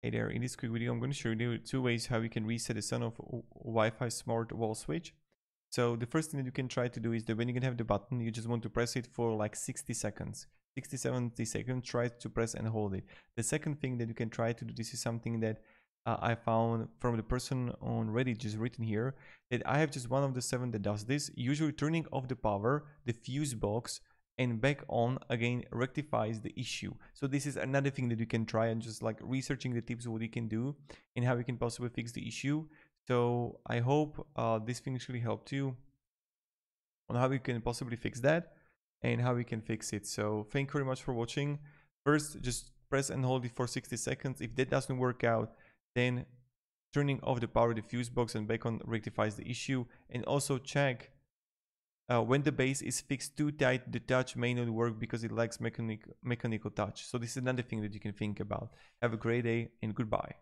Hey there, in this quick video I'm going to show you 2 ways how you can reset the SonOff Wi-Fi smart wall switch. So the first thing that you can try to do is that when you can have the button, you just want to press it for like 60 seconds. 60-70 seconds, try to press and hold it. The second thing that you can try to do, this is something that I found from the person on Reddit just written here, that I have just one of the 7 that does this, usually turning off the power, the fuse box, and back on again rectifies the issue. So this is another thing that you can try, and just like researching the tips of what you can do and how you can possibly fix the issue. So I hope this thing actually helped you on how you can possibly fix that and how we can fix it. So thank you very much for watching. First, just press and hold it for 60 seconds. If that doesn't work out, then turning off the power, the fuse box, and back on rectifies the issue. And also check when the base is fixed too tight, the touch may not work because it lacks mechanical touch. So this is another thing that you can think about. Have a great day and goodbye.